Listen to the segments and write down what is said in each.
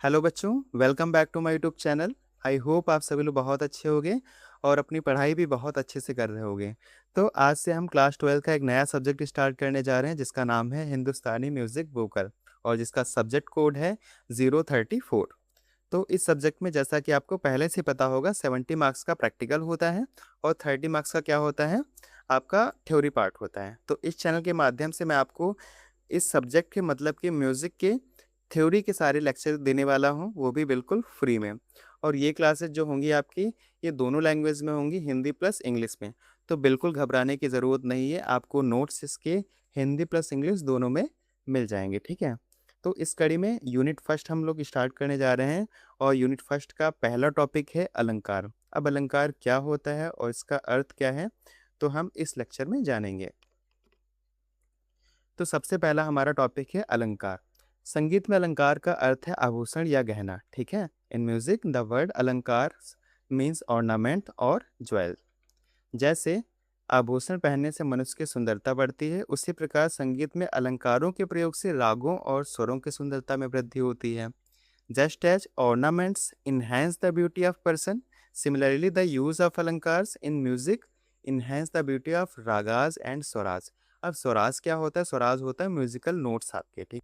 Hello बच्चों, welcome back to my YouTube channel. I hope आप सभी लोग बहुत अच्छे होंगे और अपनी पढ़ाई भी बहुत अच्छे से कर रहे होंगे। तो आज से हम क्लास 12 का एक नया सब्जेक्ट स्टार्ट करने जा रहे हैं जिसका नाम है हिंदुस्तानी म्यूज़िक वोकल और जिसका सब्जेक्ट कोड है 034। तो इस सब्जेक्ट में जैसा कि आपको पहले से पता होगा 70 मार्क्स का प्रैक्टिकल होता है और 30 मार्क्स का क्या होता है, आपका थ्योरी पार्ट होता है। तो इस चैनल के माध्यम से मैं आपको इस सब्जेक्ट के मतलब कि म्यूज़िक के थ्योरी के सारे लेक्चर देने वाला हूँ, वो भी बिल्कुल फ्री में। और ये क्लासेस जो होंगी आपकी, ये दोनों लैंग्वेज में होंगी, हिंदी प्लस इंग्लिश में। तो बिल्कुल घबराने की ज़रूरत नहीं है, आपको नोट्स इसके हिंदी प्लस इंग्लिश दोनों में मिल जाएंगे, ठीक है। तो इस कड़ी में यूनिट फर्स्ट हम लोग स्टार्ट करने जा रहे हैं और यूनिट फर्स्ट का पहला टॉपिक है अलंकार। अब अलंकार क्या होता है और इसका अर्थ क्या है, तो हम इस लेक्चर में जानेंगे। तो सबसे पहला हमारा टॉपिक है अलंकार। संगीत में अलंकार का अर्थ है आभूषण या गहना, ठीक है। इन म्यूजिक द वर्ड अलंकार मीन्स ऑर्नामेंट और ज्वेल। जैसे आभूषण पहनने से मनुष्य की सुंदरता बढ़ती है, उसी प्रकार संगीत में अलंकारों के प्रयोग से रागों और स्वरों की सुंदरता में वृद्धि होती है। Just as ornaments enhance the beauty of person, similarly the use of alankars in music enhance the beauty of ragas and swaras। अब स्वराज क्या होता है? स्वराज होता है म्यूजिकल नोट्स आपके, ठीक।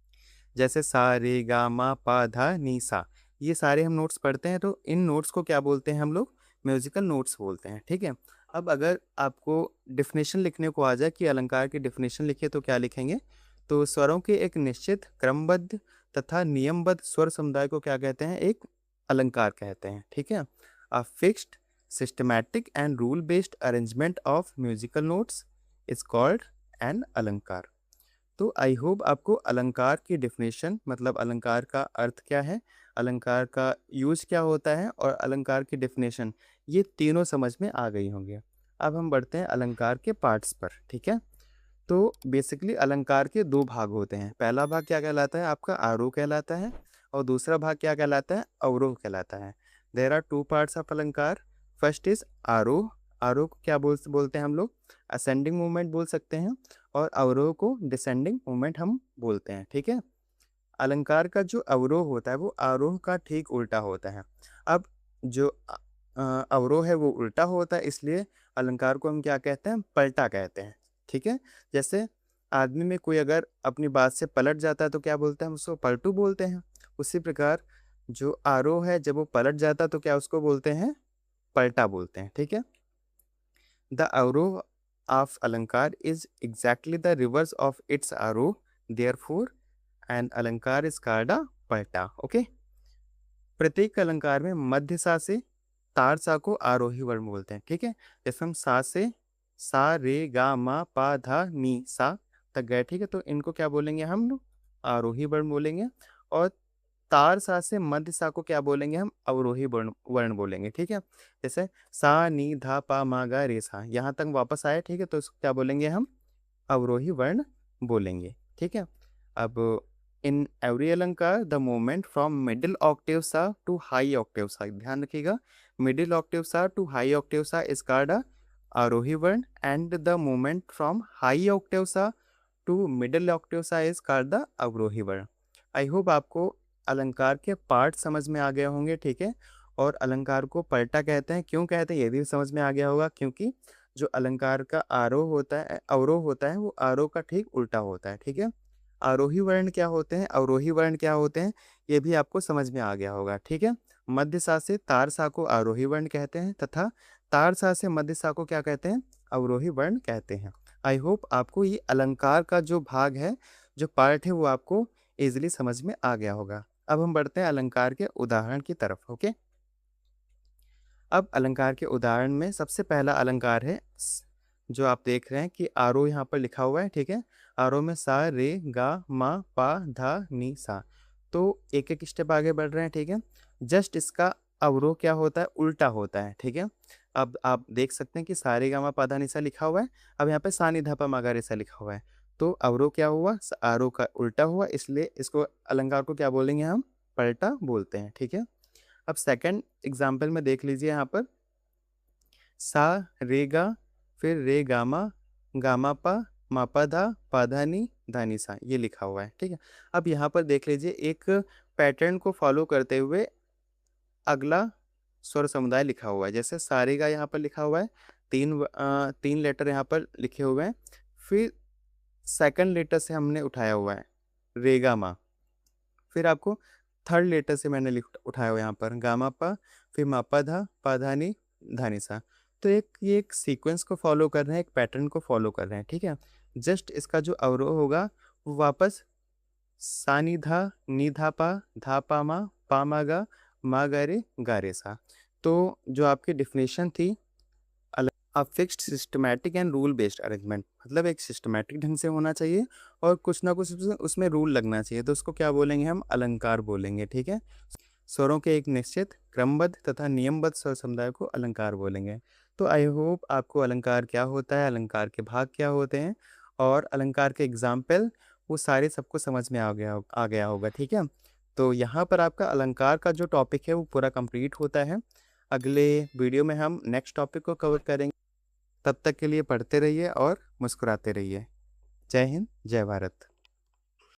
जैसे सा रे गा मा पा धा नी सा, ये सारे हम नोट्स पढ़ते हैं, तो इन नोट्स को क्या बोलते हैं हम लोग? म्यूजिकल नोट्स बोलते हैं, ठीक है। अब अगर आपको डिफिनेशन लिखने को आ जाए कि अलंकार की डिफिनेशन लिखिए तो क्या लिखेंगे? तो स्वरों के एक निश्चित क्रमबद्ध तथा नियमबद्ध स्वर समुदाय को क्या कहते हैं? एक अलंकार कहते हैं, ठीक है। A fixed systematic and rule based arrangement of musical notes is called an अलंकार। तो आई होप आपको अलंकार की डिफिनेशन मतलब अलंकार का अर्थ क्या है, अलंकार का यूज क्या होता है और अलंकार की डिफिनेशन, ये तीनों समझ में आ गई होंगी। अब हम बढ़ते हैं अलंकार के पार्ट्स पर, ठीक है। तो बेसिकली अलंकार के दो भाग होते हैं। पहला भाग क्या कहलाता है? आपका आरोह कहलाता है और दूसरा भाग क्या कहलाता है? अवरोह कहलाता है। There are two parts of alankar. First is aroh. आरोह को क्या बोलते हैं हम लोग? असेंडिंग मूवमेंट बोल सकते हैं और अवरोह को डिसेंडिंग मूवमेंट हम बोलते हैं, ठीक है। अलंकार का जो अवरोह होता है वो आरोह का ठीक उल्टा होता है। अब जो अवरोह है वो उल्टा होता है, इसलिए अलंकार को हम क्या कहते हैं? पलटा कहते हैं, ठीक है। जैसे आदमी में कोई अगर अपनी बात से पलट जाता है तो क्या बोलते हैं? हम उसको पलटू बोलते हैं। उसी प्रकार जो आरोह है जब वो पलट जाता है तो क्या उसको बोलते हैं? पलटा बोलते हैं, ठीक है। द अवरोह ऑफ अलंकार is exactly the reverse of its आरोह, देयरफॉर एंड अलंकार इज कॉल्ड अ पलटा, ओके। प्रत्येक अलंकार में मध्य सा से तार सा को आरोही वर्ण बोलते हैं, ठीक है। जैसे हम सा से सा रे गा मा पा धा नी सा तक गए, ठीक है, तो इनको क्या बोलेंगे हम लोग? आरोही वर्ण बोलेंगे। और तार सा से मध्य सा को क्या बोलेंगे हम? अवरोही वर्ण वर्ण बोलेंगे, ठीक है। जैसे सा नी धा पा मा गा रे सा, यहाँ तक वापस आए, ठीक है, तो इसको क्या बोलेंगे हम? अवरोही वर्ण बोलेंगे, ठीक है। अब इन एवरी अलंकार the movement from middle Octave सा टू हाई ऑक्टेव सा, ध्यान रखिएगा, मिडिल ऑक्टेव सा टू हाई ऑक्टेव सा इज कॉल्ड अ आरोही वर्ण and the movement from high Octave सा टू मिडिल ऑक्टेव सा इज कॉल्ड द अवरोही वर्ण। आई होप आपको अलंकार के पार्ट समझ में आ गए होंगे, ठीक है। और अलंकार को पलटा कहते हैं, क्यों कहते हैं ये भी समझ में आ गया होगा, क्योंकि जो अलंकार का आरोह होता है, अवरोह होता है, वो आरोह का ठीक उल्टा होता है, ठीक है। आरोही वर्ण क्या होते हैं, अवरोही वर्ण क्या होते हैं, ये भी आपको समझ में आ गया होगा, ठीक है। मध्य सा से तार सा को आरोही वर्ण कहते हैं तथा तार सा से मध्य सा को क्या कहते हैं? अवरोही वर्ण कहते हैं। आई होप आपको ये अलंकार का जो भाग है, जो पार्ट है, वो आपको इजिली समझ में आ गया होगा। अब हम बढ़ते हैं अलंकार के उदाहरण की तरफ, ओके। अब अलंकार के उदाहरण में सबसे पहला अलंकार है जो आप देख रहे हैं कि आरोह यहाँ पर लिखा हुआ है, ठीक है। आरोह में सा रे गा मा पा धा नी सा, तो एक एक स्टेप आगे बढ़ रहे हैं, ठीक है। जस्ट इसका अवरोह क्या होता है? उल्टा होता है, ठीक है। अब आप देख सकते हैं कि सा रे गा मा पा धा नी सा लिखा हुआ है, अब यहाँ पे सा नी धा पा मा गा रे सा लिखा हुआ है, तो अवरोह क्या हुआ? आरोह का उल्टा हुआ, इसलिए इसको अलंकार को क्या बोलेंगे हम? पलटा बोलते हैं, ठीक है। अब सेकंड एग्जाम्पल में देख लीजिए, यहाँ पर सा रे गा फिर रे गामा गामा पा मा पा धा नी धानी सा ये लिखा हुआ है, ठीक है। अब यहाँ पर देख लीजिए एक पैटर्न को फॉलो करते हुए अगला स्वर समुदाय लिखा हुआ है। जैसे सारेगा यहाँ पर लिखा हुआ है, 3 लेटर यहाँ पर लिखे हुए हैं। फिर सेकंड लेटर से हमने उठाया हुआ है रेगा मा। फिर आपको थर्ड लेटर से मैंने लिख उठाया हुआ है यहाँ पर गामा पा, फिर मापा धा पा धा नी धा नी सा। तो ये एक सीक्वेंस को फॉलो कर रहे हैं, एक पैटर्न को फॉलो कर रहे हैं, ठीक है। जस्ट इसका जो अवरोह होगा वो वापस सा नी धा पा मा गा रे सा। तो जो आपकी डेफिनेशन थी a fixed systematic and rule based arrangement, मतलब एक सिस्टमैटिक ढंग से होना चाहिए और कुछ ना कुछ उसमें रूल लगना चाहिए, तो उसको क्या बोलेंगे हम, अलंकार बोलेंगे, ठीक है। स्वरों के एक निश्चित क्रमबद्ध तथा नियमबद्ध स्वर समुदाय को अलंकार बोलेंगे। तो आई होप आपको अलंकार क्या होता है, अलंकार के भाग क्या होते हैं और अलंकार के एग्जाम्पल वो सारे सबको समझ में आ गया होगा, ठीक है। तो यहाँ पर आपका अलंकार का जो टॉपिक है वो पूरा कंप्लीट होता है। अगले वीडियो में हम नेक्स्ट टॉपिक को कवर करेंगे। तब तक के लिए पढ़ते रहिए और मुस्कुराते रहिए। जय हिंद, जय भारत।